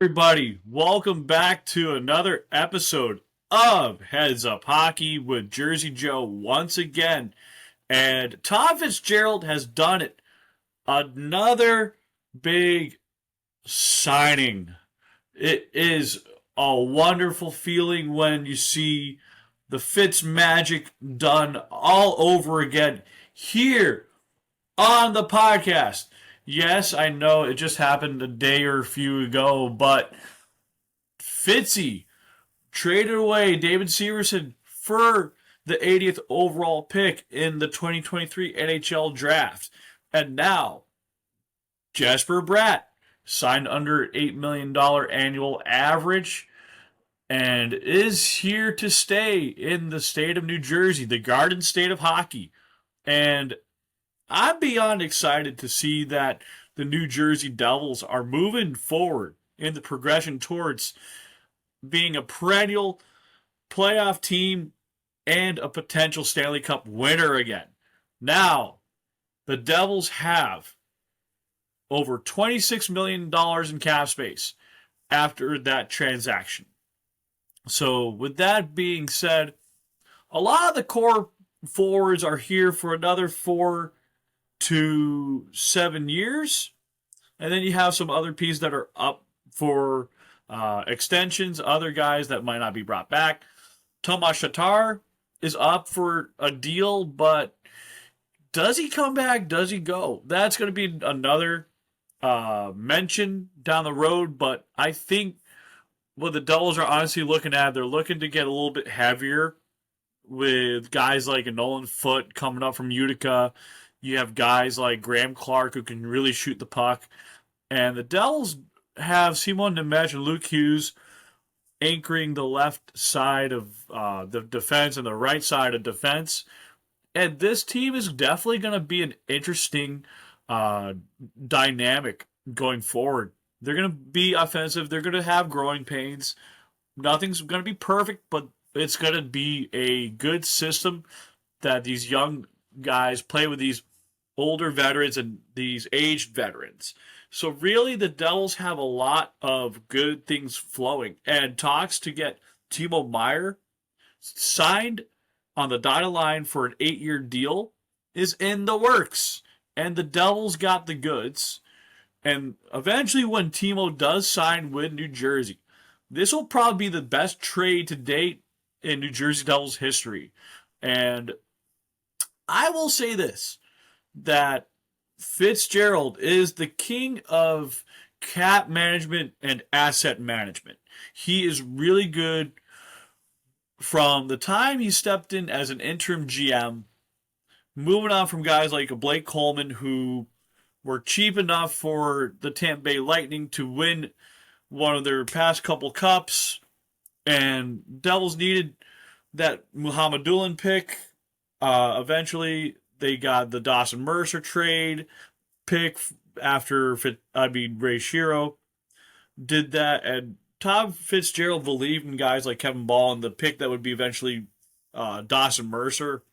Everybody, welcome back to another episode of Heads Up Hockey with Jersey Joe once again. And Tom Fitzgerald has done it. Another big signing. It is a wonderful feeling when you see the Fitz Magic done all over again here on the podcast. Yes, I know it just happened a day or a few ago, but Fitzy traded away David Severson for the 80th overall pick in the 2023 NHL draft. And now, Jesper Bratt signed under $8 million annual average and is here to stay in the state of New Jersey, the Garden State of Hockey. And I'm beyond excited to see that the New Jersey Devils are moving forward in the progression towards being a perennial playoff team and a potential Stanley Cup winner again. Now, the Devils have over $26 million in cap space after that transaction. So, with that being said, a lot of the core forwards are here for another 4 to 7 years. And then you have some other pieces that are up for extensions, other guys that might not be brought back. Tomas Tatar is up for a deal, but does he come back? Does he go? That's going to be another mention down the road, but I think what the Devils are honestly looking at, they're looking to get a little bit heavier with guys like a Nolan Foote coming up from Utica. You have guys like Graham Clark who can really shoot the puck. And the Devils have Simon Nemec and Luke Hughes anchoring the left side of the defense and the right side of defense. And this team is definitely going to be an interesting dynamic going forward. They're going to be offensive. They're going to have growing pains. Nothing's going to be perfect, but it's going to be a good system that these young guys play with these older veterans and these aged veterans. So really the Devils have a lot of good things flowing. And talks to get Timo Meier signed on the dotted line for an 8-year deal is in the works. And the Devils got the goods. And eventually when Timo does sign with New Jersey, this will probably be the best trade to date in New Jersey Devils history. And I will say this, that Fitzgerald is the king of cap management and asset management. He is really good from the time he stepped in as an interim GM, moving on from guys like Blake Coleman who were cheap enough for the Tampa Bay Lightning to win one of their past couple cups, and Devils needed that Muhammad Doolin pick. Eventually, they got the Dawson Mercer trade pick after Ray Shero did that, and Tom Fitzgerald believed in guys like Kevin Ball and the pick that would be eventually Dawson Mercer.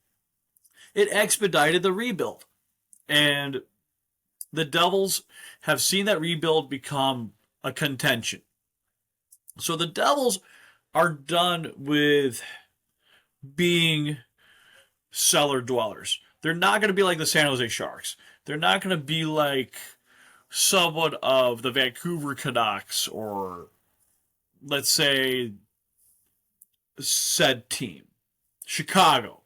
It expedited the rebuild, and the Devils have seen that rebuild become a contention. So the Devils are done with being cellar dwellers. They're not going to be like the San Jose Sharks. They're not going to be like somewhat of the Vancouver Canucks or, let's say, said team, Chicago.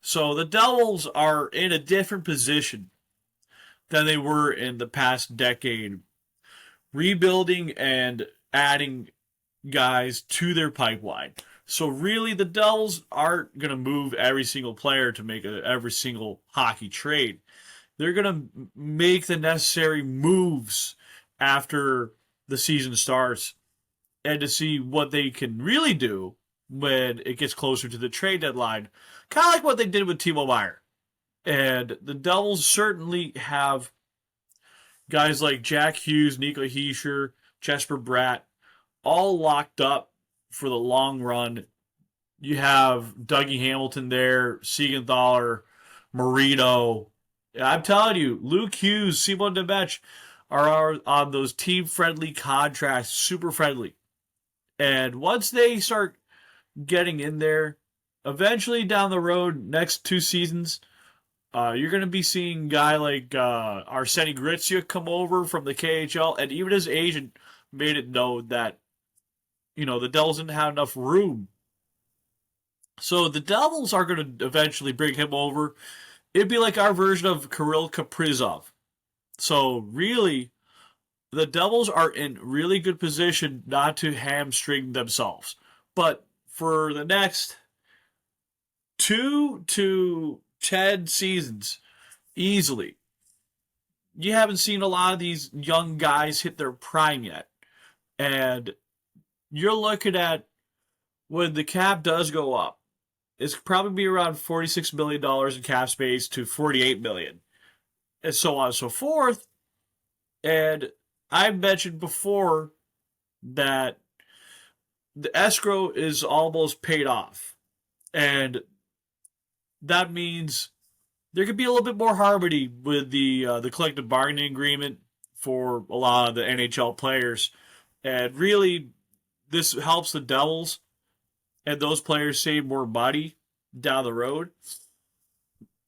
So the Devils are in a different position than they were in the past decade, rebuilding and adding guys to their pipeline. So really, the Devils aren't going to move every single player to make every single hockey trade. They're going to make the necessary moves after the season starts and to see what they can really do when it gets closer to the trade deadline. Kind of like what they did with Timo Meier. And the Devils certainly have guys like Jack Hughes, Nico Hischier, Jesper Bratt, all locked up for the long run. You have Dougie Hamilton there, Siegenthaler, Marino. I'm telling you, Luke Hughes, Simon Nemec, are on those team-friendly contracts, super friendly. And once they start getting in there, eventually down the road, next 2 seasons, you're going to be seeing a guy like Arseny Gritzia come over from the KHL, and even his agent made it known that the Devils didn't have enough room. So the Devils are going to eventually bring him over. It'd be like our version of Kirill Kaprizov. So really, the Devils are in really good position not to hamstring themselves. But for the next 2 to 10 seasons, easily, you haven't seen a lot of these young guys hit their prime yet. And you're looking at when the cap does go up, it's probably be around $46 million in cap space to $48 million, and so on and so forth. And I mentioned before that the escrow is almost paid off. And that means there could be a little bit more harmony with the collective bargaining agreement for a lot of the NHL players. And really, this helps the Devils and those players save more money down the road.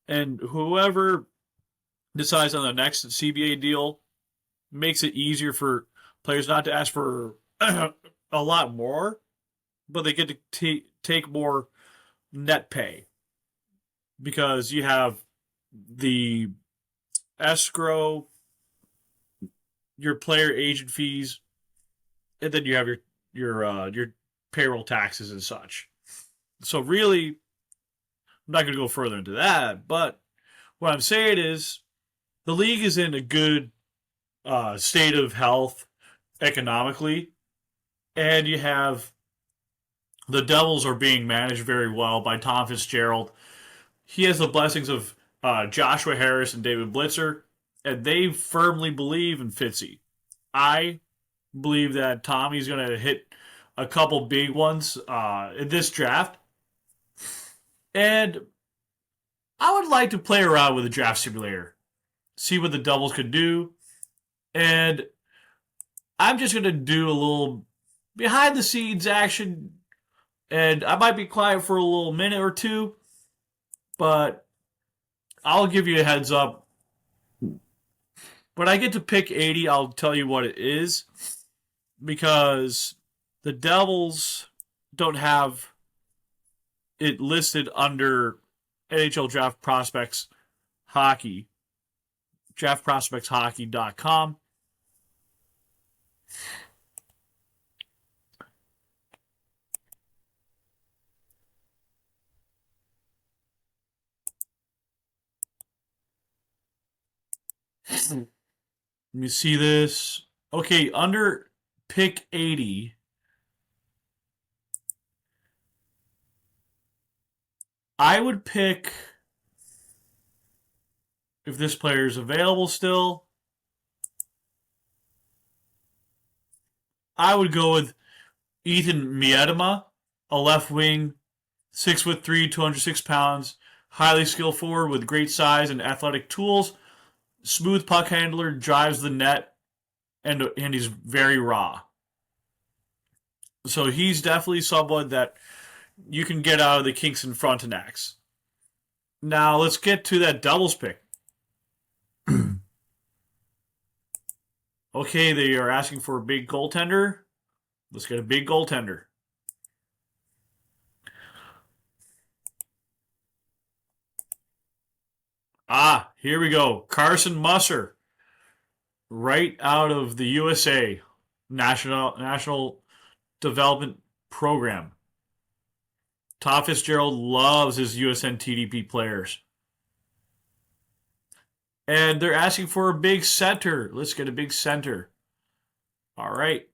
And whoever decides on the next CBA deal makes it easier for players not to ask for a lot more, but they get to take more net pay because you have the escrow, your player agent fees, and then you have your payroll taxes and such. So really, I'm not going to go further into that, but what I'm saying is the league is in a good state of health economically, and you have the Devils are being managed very well by Tom Fitzgerald. He has the blessings of Joshua Harris and David Blitzer, and they firmly believe in Fitzy. I believe that Tommy's going to hit a couple big ones in this draft, and I would like to play around with a draft simulator, see what the Devils could do, and I'm just going to do a little behind the scenes action, and I might be quiet for a little minute or two, but I'll give you a heads up. When I get to pick 80, I'll tell you what it is, because the Devils don't have it listed under NHL Draft Prospects Hockey, draftprospectshockey.com. Let me see this. Okay, under pick 80, I would pick, if this player is available still, I would go with Ethan Miedema, a left wing, 6'3", 206 pounds, highly skilled forward with great size and athletic tools, smooth puck handler, drives the net, and he's very raw. So he's definitely someone that you can get out of the kinks in Frontenac's. Now let's get to that Devils pick. Okay, they are asking for a big goaltender. Let's get a big goaltender. Here we go. Carson Musser, right out of the USA National Development Program. Tom Fitzgerald loves his USN TDP players. And they're asking for a big center. Let's get a big center. All right.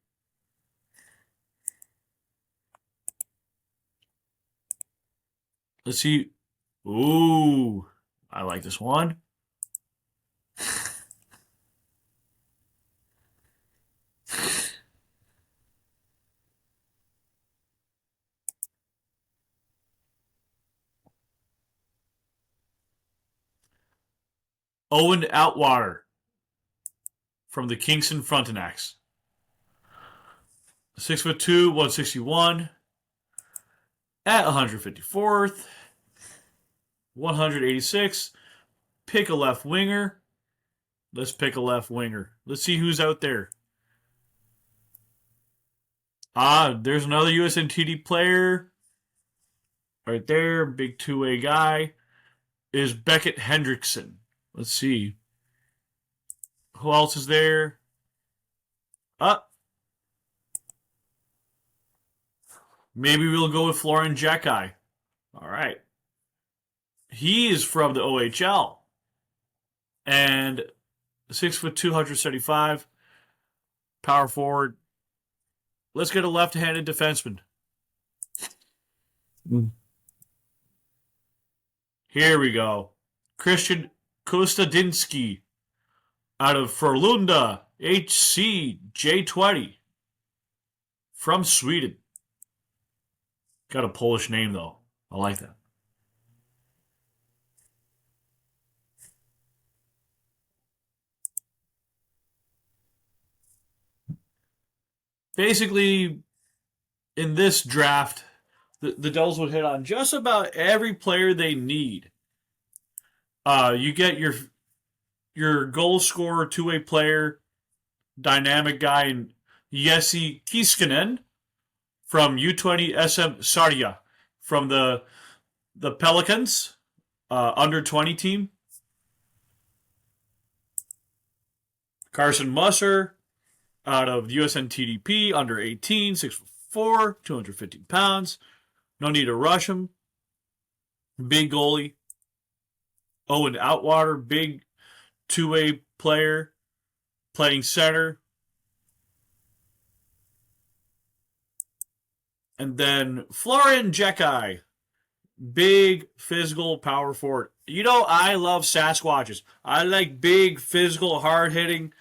Let's see. Ooh, I like this one. Owen Outwater from the Kingston Frontenacs. 6'2", 161 at 154th, 186. Pick a left winger. Let's pick a left winger. Let's see who's out there. There's another USNTD player. Right there, big two-way guy. Is Beckett Hendrickson. Let's see. Who else is there? Maybe we'll go with Florian Jekai. All right. He is from the OHL. And 6'2", 275. Power forward. Let's get a left-handed defenseman. Here we go. Christian Kostadinsky out of Frölunda, HC J20 from Sweden. Got a Polish name, though. I like that. Basically, in this draft, the Devils would hit on just about every player they need. You get your goal scorer, two-way player, dynamic guy, in Jesse Kiskinen from U20 SM Sardia from the Pelicans under 20 team. Carson Musser out of USNTDP under 18, 6'4", 215 pounds. No need to rush him. Big goalie. Owen Outwater, big two-way player, playing center. And then Florian Jekai, big physical power forward. You know, I love Sasquatches. I like big, physical, hard-hitting,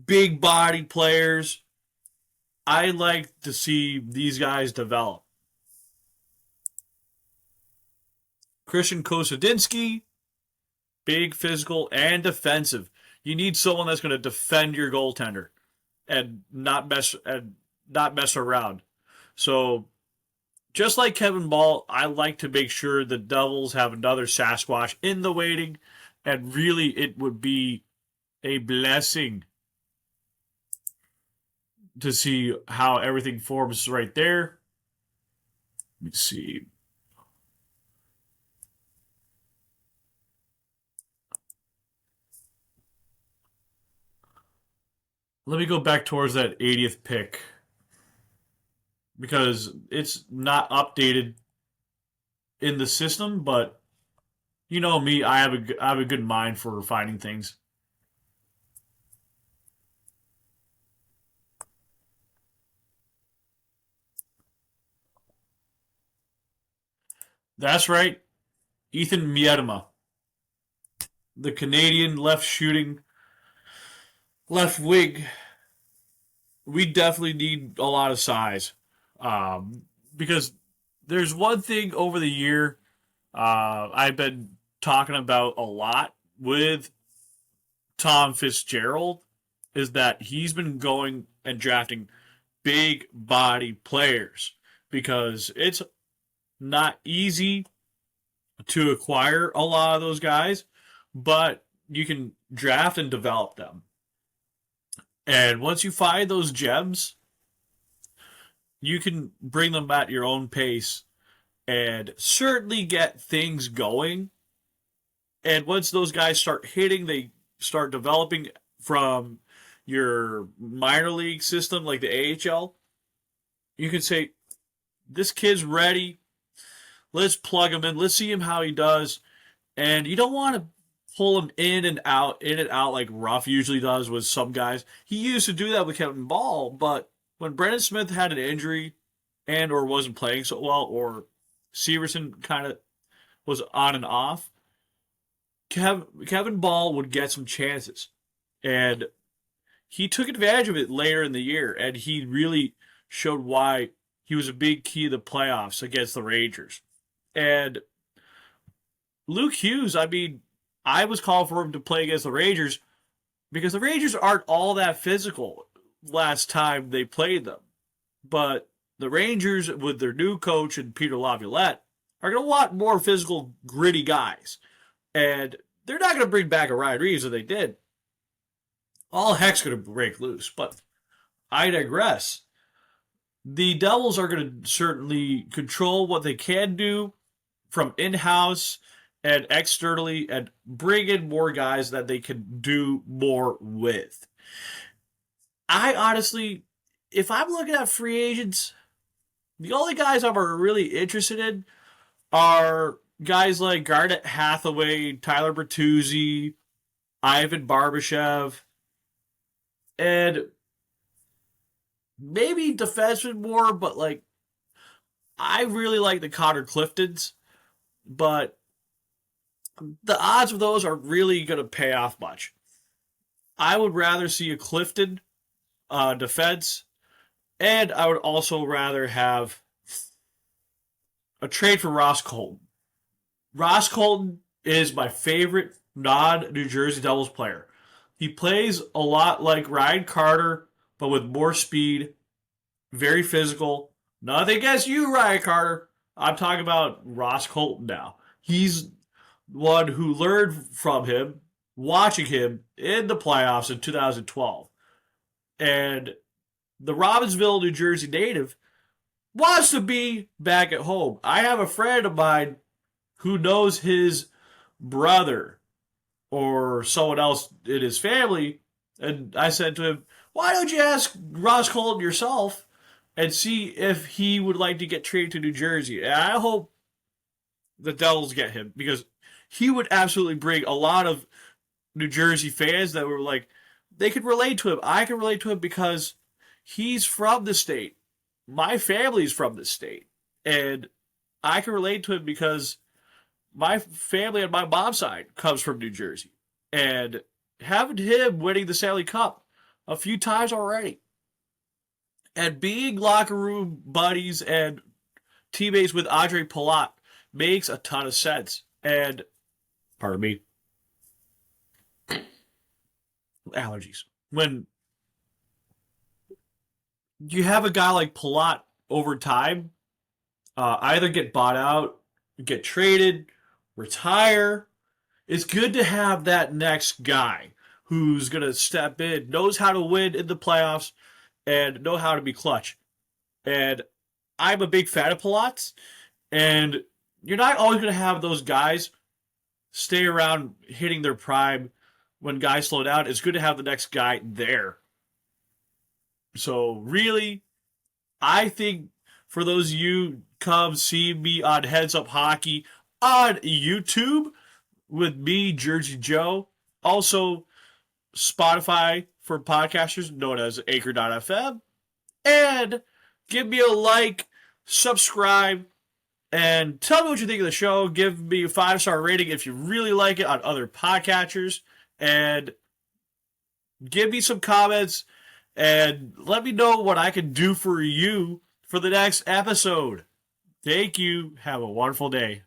big body players. I like to see these guys develop. Christian Kostadinsky, big, physical, and defensive. You need someone that's going to defend your goaltender and not mess around. So, just like Kevin Ball, I like to make sure the Devils have another Sasquatch in the waiting, and really it would be a blessing to see how everything forms right there. Let me see. Let me go back towards that 80th pick because it's not updated in the system, but you know me, I have a good mind for finding things. That's right, Ethan Miedema, the Canadian left shooting left wing. We definitely need a lot of size because there's one thing over the year I've been talking about a lot with Tom Fitzgerald is that he's been going and drafting big body players because it's not easy to acquire a lot of those guys, but you can draft and develop them. And once you find those gems, you can bring them at your own pace and certainly get things going. And once those guys start hitting, they start developing from your minor league system like the AHL. You can say, this kid's ready. Let's plug him in. Let's see him how he does. And you don't want to pull him in and out like Ruff usually does with some guys. He used to do that with Kevin Ball, but when Brendan Smith had an injury and or wasn't playing so well, or Severson kind of was on and off, Kevin Ball would get some chances. And he took advantage of it later in the year, and he really showed why he was a big key to the playoffs against the Rangers. And Luke Hughes, I mean, I was calling for him to play against the Rangers because the Rangers aren't all that physical last time they played them. But the Rangers, with their new coach and Peter Laviolette, are going to want more physical, gritty guys. And they're not going to bring back a Ryan Reeves if they did. All heck's going to break loose. But I digress. The Devils are going to certainly control what they can do from in-house and externally and bring in more guys that they can do more with. I honestly, if I'm looking at free agents, the only guys I'm really interested in are guys like Garnet Hathaway, Tyler Bertuzzi, Ivan Barbashev, and maybe defenseman more, but like I really like the Connor Cliftons, but the odds of those are really going to pay off much. I would rather see a Clifton defense, and I would also rather have a trade for Ross Colton. Ross Colton is my favorite non-New Jersey Devils player. He plays a lot like Ryan Carter, but with more speed, very physical. Nothing against you, Ryan Carter. I'm talking about Ross Colton now. He's one who learned from him, watching him in the playoffs in 2012. And the Robbinsville, New Jersey native wants to be back at home. I have a friend of mine who knows his brother or someone else in his family, and I said to him, why don't you ask Ross Colton yourself and see if he would like to get traded to New Jersey? And I hope the Devils get him because he would absolutely bring a lot of New Jersey fans that were like, they could relate to him. I can relate to him because he's from the state. My family's from the state. And I can relate to him because my family on my mom's side comes from New Jersey. And having him winning the Stanley Cup a few times already and being locker room buddies and teammates with Andre Palat makes a ton of sense. And, pardon me, allergies. When you have a guy like Palat over time, either get bought out, get traded, retire, it's good to have that next guy who's going to step in, knows how to win in the playoffs, and know how to be clutch. And I'm a big fan of Palat's, and you're not always going to have those guys stay around hitting their prime when guys slow down. It's good to have the next guy there. So really, I think for those of you come see me on Heads Up Hockey on YouTube with me, Jersey Joe, also Spotify for podcasters known as Anchor.fm, and give me a like, subscribe, and tell me what you think of the show. Give me a 5-star rating if you really like it on other podcatchers, and give me some comments and let me know what I can do for you for the next episode. Thank you. Have a wonderful day.